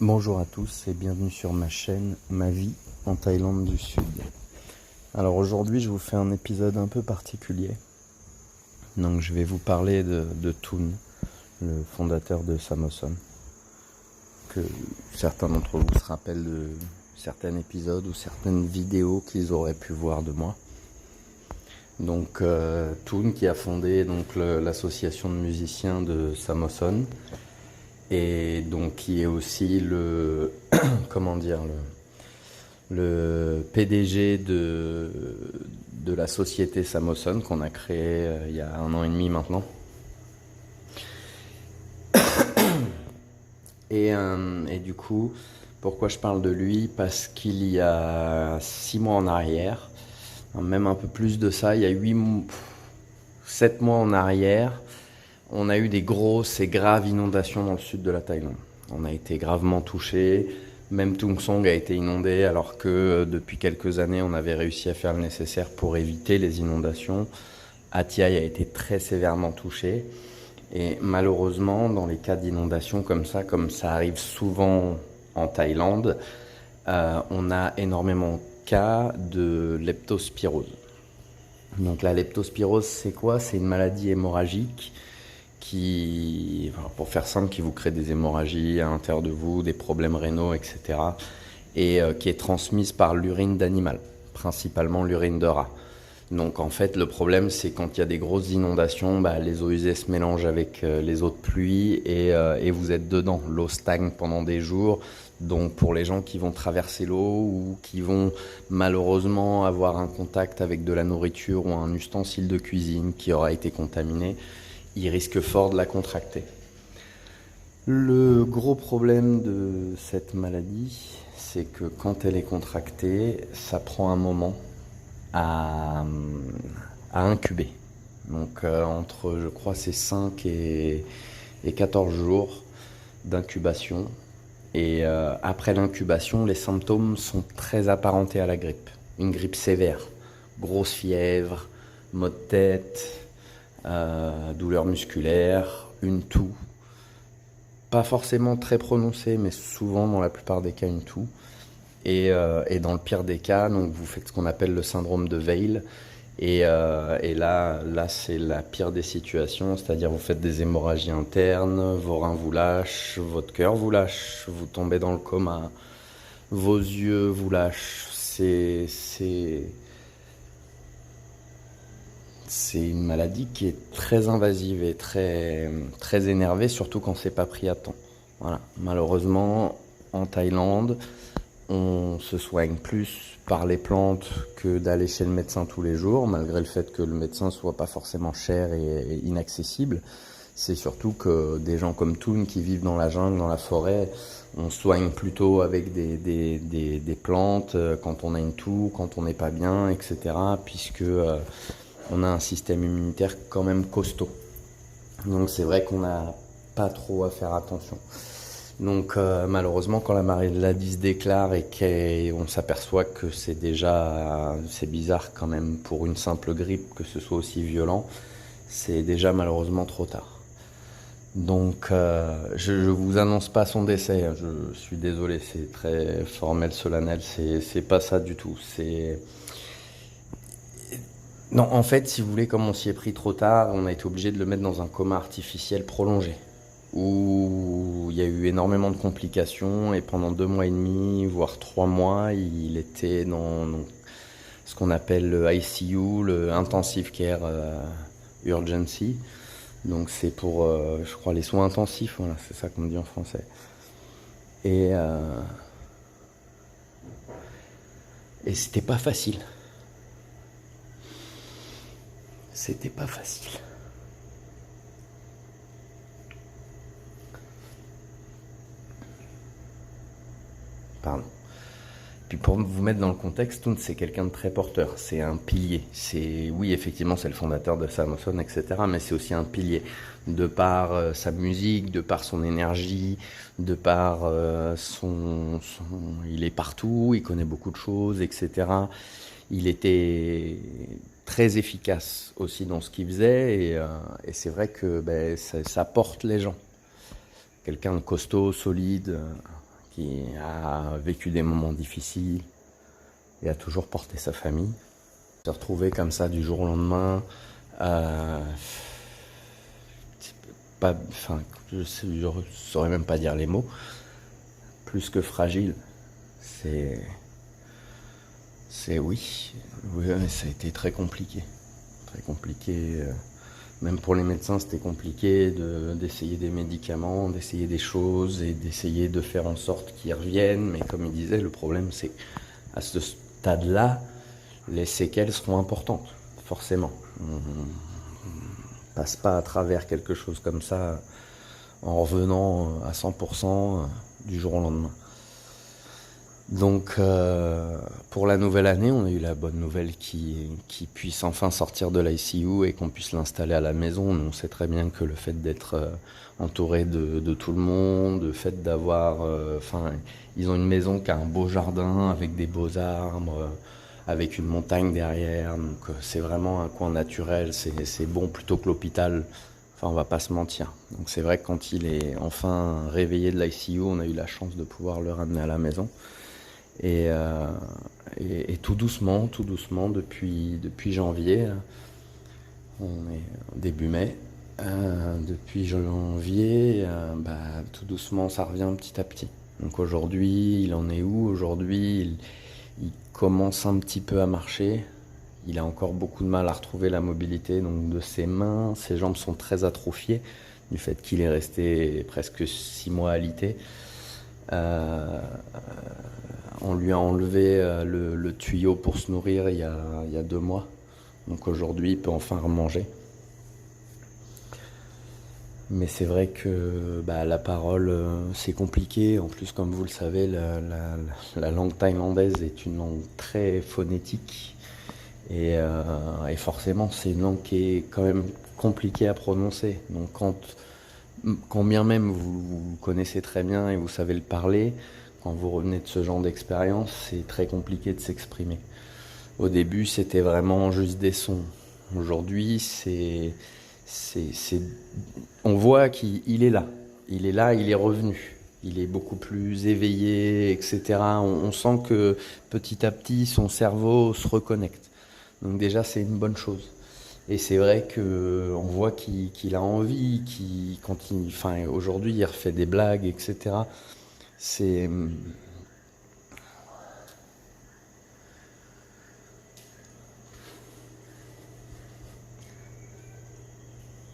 Bonjour à tous et bienvenue sur ma chaîne Ma vie en Thaïlande du Sud. Alors aujourd'hui je vous fais un épisode un peu particulier. Donc je vais vous parler de Toon, le fondateur de Samoson. Que certains d'entre vous se rappellent de certains épisodes ou certaines vidéos qu'ils auraient pu voir de moi. Donc Toon qui a fondé l'association de musiciens de Samoson. Et donc qui est aussi le le PDG de la société Samoson qu'on a créée il y a 1 an et demi maintenant. Et du coup, pourquoi je parle de lui? Parce qu'il y a 6 mois en arrière, même un peu plus de ça, il y a 7 mois en arrière, on a eu des grosses et graves inondations dans le sud de la Thaïlande. On a été gravement touchés. Même Tung Song a été inondé alors que depuis quelques années on avait réussi à faire le nécessaire pour éviter les inondations. Hat Yai a été très sévèrement touché. Et malheureusement, dans les cas d'inondation comme ça arrive souvent en Thaïlande, on a énormément de cas de leptospirose. Donc la leptospirose, c'est quoi? C'est une maladie hémorragique qui, pour faire simple, qui vous crée des hémorragies à l'intérieur de vous, des problèmes rénaux, etc. Et qui est transmise par l'urine d'animal, principalement l'urine de rat. Donc en fait, le problème, c'est quand il y a des grosses inondations, les eaux usées se mélangent avec les eaux de pluie et vous êtes dedans. L'eau stagne pendant des jours. Donc pour les gens qui vont traverser l'eau ou qui vont malheureusement avoir un contact avec de la nourriture ou un ustensile de cuisine qui aura été contaminé, ils risquent fort de la contracter. Le gros problème de cette maladie, c'est que quand elle est contractée, ça prend un moment à incuber. Donc entre, je crois, c'est 5 et 14 jours d'incubation. Et après l'incubation, les symptômes sont très apparentés à la grippe. Une grippe sévère, grosse fièvre, maux de tête, douleur musculaire, une toux. Pas forcément très prononcée, mais souvent, dans la plupart des cas, une toux. Et dans le pire des cas, donc vous faites ce qu'on appelle le syndrome de Weil. Et là, c'est la pire des situations, c'est-à-dire vous faites des hémorragies internes, vos reins vous lâchent, votre cœur vous lâche, vous tombez dans le coma, vos yeux vous lâchent. C'est une maladie qui est très invasive et très, très énervée, surtout quand c'est pas pris à temps. Voilà. Malheureusement, en Thaïlande, on se soigne plus par les plantes que d'aller chez le médecin tous les jours, malgré le fait que le médecin soit pas forcément cher et inaccessible. C'est surtout que des gens comme Toon qui vivent dans la jungle, dans la forêt, on soigne plutôt avec des plantes quand on a une toux, quand on n'est pas bien, etc. Puisque on a un système immunitaire quand même costaud. Donc c'est vrai qu'on n'a pas trop à faire attention. Donc malheureusement, quand la maladie se déclare et qu'on s'aperçoit que c'est bizarre quand même pour une simple grippe que ce soit aussi violent, c'est déjà malheureusement trop tard. Donc je vous annonce pas son décès, je suis désolé, c'est très formel, solennel, c'est pas ça du tout. Non, en fait, si vous voulez, comme on s'y est pris trop tard, on a été obligé de le mettre dans un coma artificiel prolongé, où il y a eu énormément de complications, et pendant 2 mois et demi, voire 3 mois, il était dans ce qu'on appelle le ICU, le Intensive Care Urgency. Donc c'est pour, je crois, les soins intensifs, voilà, c'est ça qu'on dit en français. Et, euh, et c'était pas facile. C'était pas facile. Pardon. Puis pour vous mettre dans le contexte, Toon, c'est quelqu'un de très porteur, c'est un pilier. Oui, effectivement, c'est le fondateur de Samoson, etc., mais c'est aussi un pilier. De par sa musique, de par son énergie, de par il est partout, il connaît beaucoup de choses, etc. Il était très efficace aussi dans ce qu'il faisait, et c'est vrai que ça porte les gens. Quelqu'un de costaud, solide, qui a vécu des moments difficiles et a toujours porté sa famille. Se retrouver comme ça du jour au lendemain, je saurais même pas dire les mots, plus que fragile, oui, ça a été très compliqué, même pour les médecins c'était compliqué d'essayer des médicaments, d'essayer des choses et d'essayer de faire en sorte qu'ils reviennent, mais comme il disait, le problème c'est à ce stade-là, les séquelles seront importantes, forcément. On passe pas à travers quelque chose comme ça en revenant à 100% du jour au lendemain. Donc pour la nouvelle année, on a eu la bonne nouvelle qu'il puisse enfin sortir de l'ICU et qu'on puisse l'installer à la maison. Nous, on sait très bien que le fait d'être entouré de tout le monde, le fait d'avoir... ils ont une maison qui a un beau jardin avec des beaux arbres, avec une montagne derrière. Donc c'est vraiment un coin naturel, c'est bon plutôt que l'hôpital. Enfin, on va pas se mentir. Donc c'est vrai que quand il est enfin réveillé de l'ICU, on a eu la chance de pouvoir le ramener à la maison. Et tout doucement, depuis janvier, on est début mai, depuis janvier, tout doucement ça revient petit à petit. Donc aujourd'hui, il en est où? Aujourd'hui, il commence un petit peu à marcher. Il a encore beaucoup de mal à retrouver la mobilité donc de ses mains. Ses jambes sont très atrophiées du fait qu'il est resté presque 6 mois alité. On lui a enlevé le tuyau pour se nourrir il y a 2 mois. Donc aujourd'hui, il peut enfin remanger. Mais c'est vrai que la parole, c'est compliqué. En plus, comme vous le savez, la langue thaïlandaise est une langue très phonétique. Et forcément, c'est une langue qui est quand même compliquée à prononcer. Donc quand bien même vous connaissez très bien et vous savez le parler, quand vous revenez de ce genre d'expérience, c'est très compliqué de s'exprimer. Au début, c'était vraiment juste des sons. Aujourd'hui, on voit qu'il est là. Il est là, il est revenu. Il est beaucoup plus éveillé, etc. On sent que petit à petit, son cerveau se reconnecte. Donc déjà, c'est une bonne chose. Et c'est vrai qu'on voit qu'il a envie, aujourd'hui, il refait des blagues, etc. Je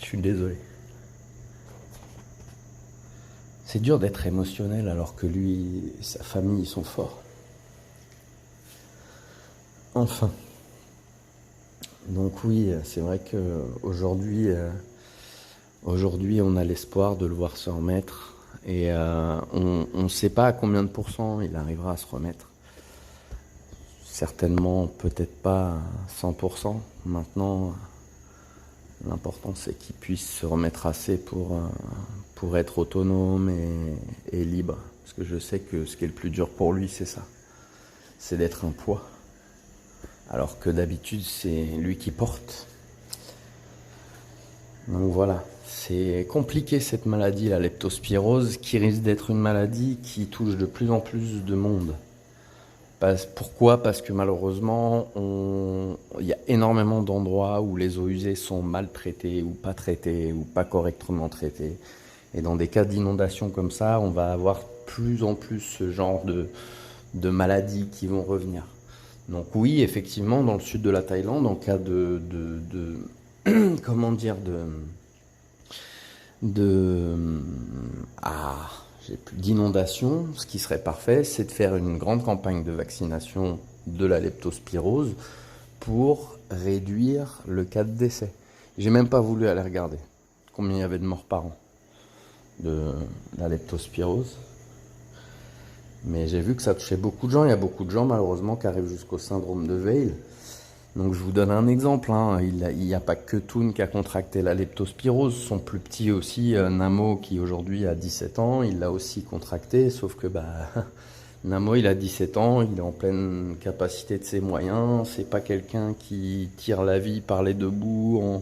suis désolé. C'est dur d'être émotionnel alors que lui et sa famille, ils sont forts. Enfin. Donc oui, c'est vrai qu'aujourd'hui, on a l'espoir de le voir se remettre. Et on ne sait pas à combien de pourcents il arrivera à se remettre. Certainement, peut-être pas à 100%. Maintenant, l'important c'est qu'il puisse se remettre assez pour être autonome et libre. Parce que je sais que ce qui est le plus dur pour lui, c'est ça. C'est d'être un poids. Alors que d'habitude, c'est lui qui porte. Donc voilà, c'est compliqué cette maladie, la leptospirose, qui risque d'être une maladie qui touche de plus en plus de monde. Pourquoi? Parce que malheureusement, il y a énormément d'endroits où les eaux usées sont mal traitées ou pas correctement traitées. Et dans des cas d'inondation comme ça, on va avoir plus en plus ce genre de maladies qui vont revenir. Donc oui, effectivement, dans le sud de la Thaïlande, en cas d'inondation, ce qui serait parfait, c'est de faire une grande campagne de vaccination de la leptospirose pour réduire le cas de décès. J'ai même pas voulu aller regarder combien il y avait de morts par an de la leptospirose. Mais j'ai vu que ça touchait beaucoup de gens. Il y a beaucoup de gens, malheureusement, qui arrivent jusqu'au syndrome de Weil. Donc, je vous donne un exemple. Il n'y a pas que Toon qui a contracté la leptospirose. Son plus petit aussi, Namo, qui aujourd'hui a 17 ans, il l'a aussi contracté. Sauf que Namo, il a 17 ans, il est en pleine capacité de ses moyens. C'est pas quelqu'un qui tire la vie par les deux bouts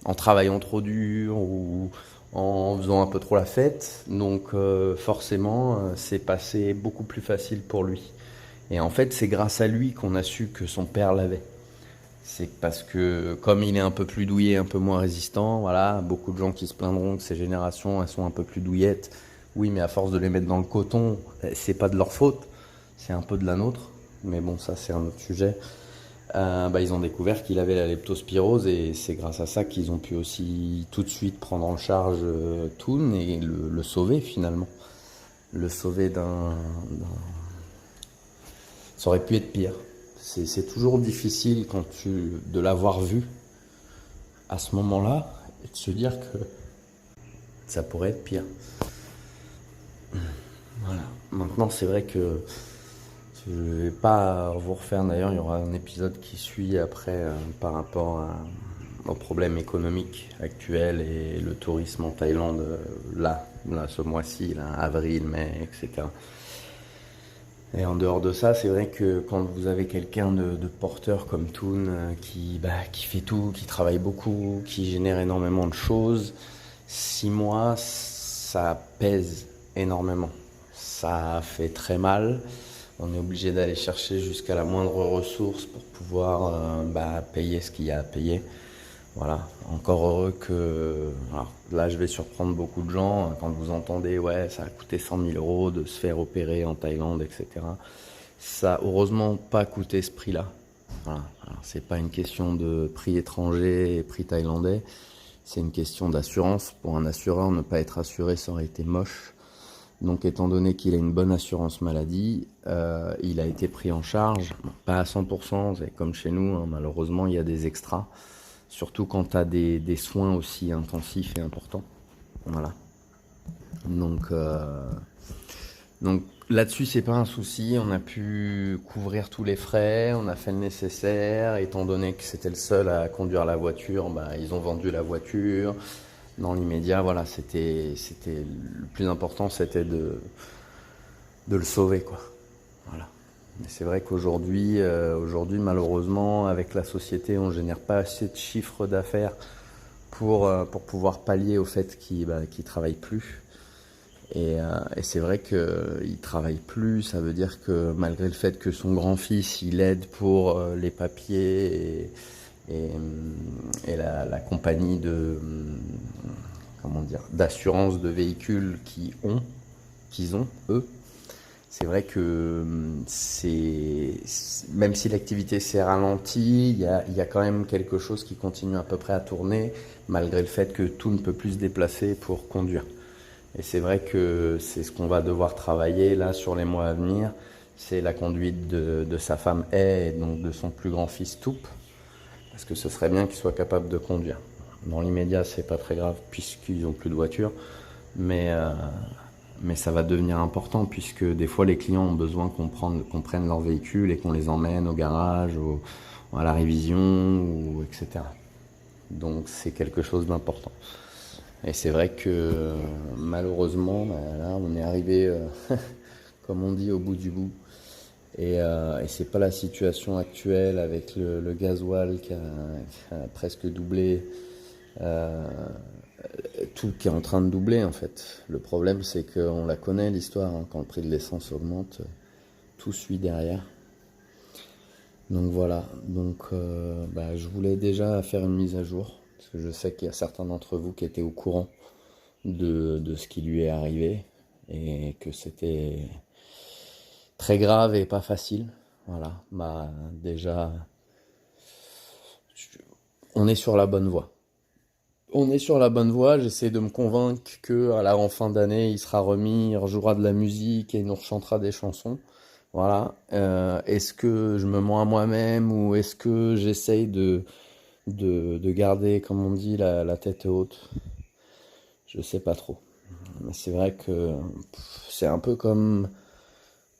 en travaillant trop dur ou en faisant un peu trop la fête. Donc forcément, c'est passé beaucoup plus facile pour lui. Et en fait, c'est grâce à lui qu'on a su que son père l'avait. C'est parce que comme il est un peu plus douillet, un peu moins résistant, voilà, beaucoup de gens qui se plaindront que ces générations, elles sont un peu plus douillettes. Oui, mais à force de les mettre dans le coton, c'est pas de leur faute, c'est un peu de la nôtre. Mais bon, ça c'est un autre sujet. Ils ont découvert qu'il avait la leptospirose et c'est grâce à ça qu'ils ont pu aussi tout de suite prendre en charge Toon et le sauver finalement. Le sauver Ça aurait pu être pire. C'est toujours difficile de l'avoir vu à ce moment-là et de se dire que ça pourrait être pire. Voilà. Maintenant, c'est vrai que je ne vais pas vous refaire. D'ailleurs, il y aura un épisode qui suit après par rapport aux problèmes économiques actuels et le tourisme en Thaïlande là ce mois-ci, là, avril, mai, etc. Et en dehors de ça, c'est vrai que quand vous avez quelqu'un de porteur comme Toon qui fait tout, qui travaille beaucoup, qui génère énormément de choses, 6 mois, ça pèse énormément. Ça fait très mal. On est obligé d'aller chercher jusqu'à la moindre ressource pour pouvoir payer ce qu'il y a à payer. Voilà, encore heureux que... Alors, là, je vais surprendre beaucoup de gens quand vous entendez, ouais, ça a coûté 100 000 euros de se faire opérer en Thaïlande, etc. Ça a heureusement pas coûté ce prix-là. Voilà. Alors, c'est pas une question de prix étranger et prix thaïlandais, c'est une question d'assurance. Pour un assureur, ne pas être assuré, ça aurait été moche. Donc, étant donné qu'il a une bonne assurance maladie, il a été pris en charge, pas à 100%, c'est comme chez nous, hein, malheureusement, il y a des extras. Surtout quand tu as des soins aussi intensifs et importants. Voilà. Donc là-dessus, c'est pas un souci. On a pu couvrir tous les frais, on a fait le nécessaire. Étant donné que c'était le seul à conduire la voiture, ils ont vendu la voiture. Dans l'immédiat, voilà, c'était le plus important, c'était de le sauver, quoi. Voilà. Mais c'est vrai qu'aujourd'hui, malheureusement, avec la société, on ne génère pas assez de chiffre d'affaires pour pouvoir pallier au fait qu'il ne travaille plus. Et c'est vrai qu'il ne travaille plus, ça veut dire que malgré le fait que son grand-fils, il aide pour les papiers et la compagnie d'assurance de véhicules qu'ils ont, eux, c'est vrai que même si l'activité s'est ralentie, il y a quand même quelque chose qui continue à peu près à tourner, malgré le fait que tout ne peut plus se déplacer pour conduire. Et c'est vrai que c'est ce qu'on va devoir travailler là sur les mois à venir, c'est la conduite de sa femme et donc de son plus grand fils Toup, parce que ce serait bien qu'il soit capable de conduire. Dans l'immédiat, c'est pas très grave puisqu'ils n'ont plus de voiture, mais ça va devenir important puisque des fois les clients ont besoin qu'on prenne leur véhicule et qu'on les emmène au garage, à la révision, etc. Donc c'est quelque chose d'important. Et c'est vrai que malheureusement, là on est arrivé, comme on dit, au bout du bout. Et c'est pas la situation actuelle avec le gasoil qui a presque doublé. Tout qui est en train de doubler en fait. Le problème c'est qu'on la connaît l'histoire, hein. Quand le prix de l'essence augmente, tout suit derrière. Donc voilà, je voulais déjà faire une mise à jour, parce que je sais qu'il y a certains d'entre vous qui étaient au courant de ce qui lui est arrivé, et que c'était très grave et pas facile. Voilà, déjà, on est sur la bonne voie. On est sur la bonne voie, j'essaie de me convaincre en fin d'année, il sera remis, il rejouera de la musique et il nous rechantera des chansons. Voilà. Est-ce que je me mens à moi-même ou est-ce que j'essaye de garder, comme on dit, la tête haute? Je sais pas trop. Mais c'est vrai que c'est un peu comme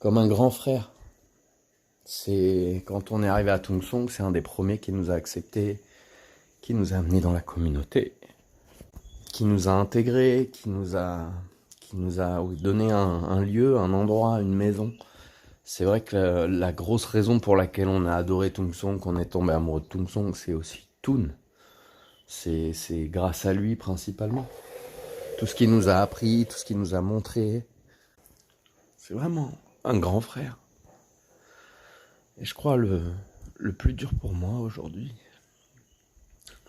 un grand frère. C'est quand on est arrivé à Tung Song, c'est un des premiers qui nous a acceptés, qui nous a amenés dans la communauté, qui nous a intégrés, qui nous a donné un lieu, un endroit, une maison. C'est vrai que la grosse raison pour laquelle on a adoré Tung Song, qu'on est tombé amoureux de Tung Song, c'est aussi Toon. C'est grâce à lui principalement. tout ce qu'il nous a appris, tout ce qu'il nous a montré. C'est vraiment un grand frère. Et je crois le plus dur pour moi aujourd'hui,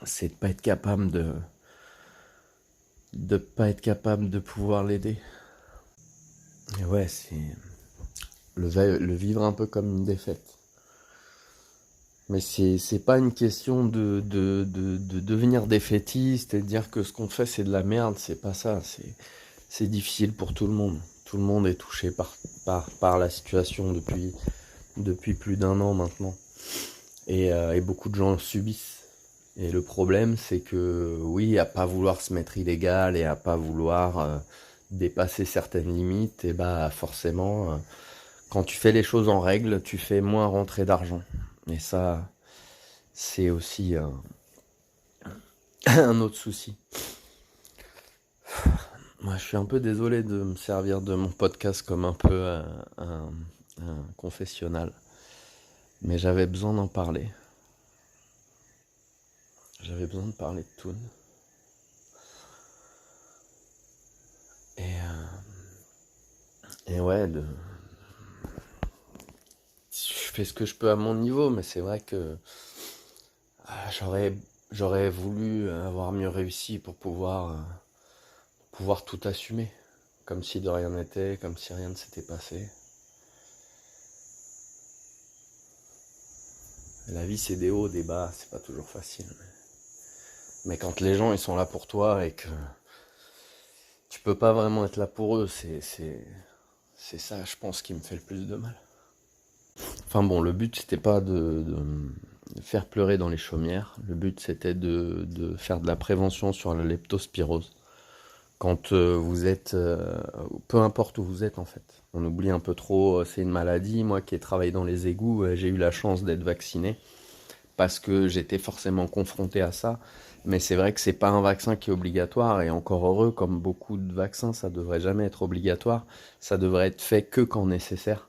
c'est de pas être capable de pouvoir l'aider. Et ouais, c'est le vivre un peu comme une défaite. Mais c'est pas une question de devenir défaitiste et de dire que ce qu'on fait c'est de la merde, c'est pas ça. C'est difficile pour tout le monde. Tout le monde est touché par la situation depuis plus d'1 an maintenant. Et beaucoup de gens subissent. Et le problème, c'est que, oui, à pas vouloir se mettre illégal et à pas vouloir dépasser certaines limites, et bah forcément, quand tu fais les choses en règle, tu fais moins rentrer d'argent. Et ça, c'est aussi un autre souci. Moi, je suis un peu désolé de me servir de mon podcast comme un peu un confessionnal. Mais j'avais besoin d'en parler. J'avais besoin de parler de Toon. Et ouais, je fais ce que je peux à mon niveau, mais c'est vrai que j'aurais voulu avoir mieux réussi pour pouvoir tout assumer. Comme si de rien n'était, comme si rien ne s'était passé. La vie, c'est des hauts, des bas, c'est pas toujours facile. Mais quand les gens ils sont là pour toi et que tu peux pas vraiment être là pour eux, c'est ça, je pense, qui me fait le plus de mal. Enfin bon, le but c'était pas de faire pleurer dans les chaumières. Le but c'était de faire de la prévention sur la leptospirose. Quand vous êtes, peu importe où vous êtes en fait, on oublie un peu trop, c'est une maladie. Moi qui ai travaillé dans les égouts, j'ai eu la chance d'être vacciné parce que j'étais forcément confronté à ça. Mais c'est vrai que c'est pas un vaccin qui est obligatoire, et encore heureux, comme beaucoup de vaccins, ça devrait jamais être obligatoire. Ça devrait être fait que quand nécessaire.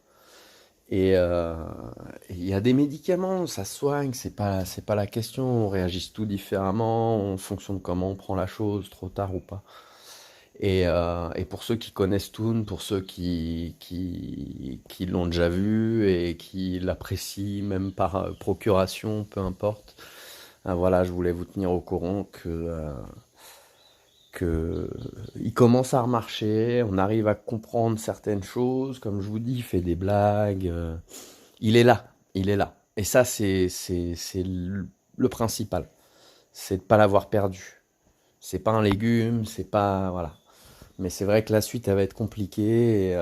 Et il y a des médicaments, ça soigne, c'est pas la question. On réagit tout différemment en fonction de comment on prend la chose, trop tard ou pas. Et pour ceux qui connaissent Toon, pour ceux qui l'ont déjà vu et qui l'apprécient même par procuration, peu importe. Voilà, je voulais vous tenir au courant que il commence à remarcher, on arrive à comprendre certaines choses, comme je vous dis, il fait des blagues, il est là, il est là. Et ça, c'est le principal, c'est de pas l'avoir perdu. C'est pas un légume, c'est pas, voilà. Mais c'est vrai que la suite, elle va être compliquée.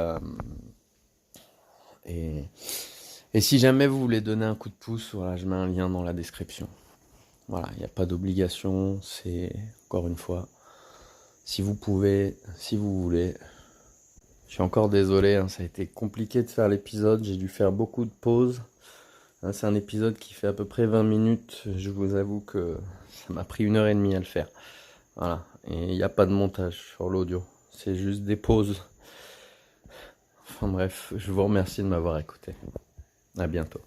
Et, et si jamais vous voulez donner un coup de pouce, voilà, je mets un lien dans la description. Voilà, il n'y a pas d'obligation, c'est, encore une fois, si vous pouvez, si vous voulez. Je suis encore désolé, hein, ça a été compliqué de faire l'épisode, j'ai dû faire beaucoup de pauses. Hein, c'est un épisode qui fait à peu près 20 minutes, je vous avoue que ça m'a pris 1h30 à le faire. Voilà, et il n'y a pas de montage sur l'audio, c'est juste des pauses. Enfin bref, je vous remercie de m'avoir écouté. À bientôt.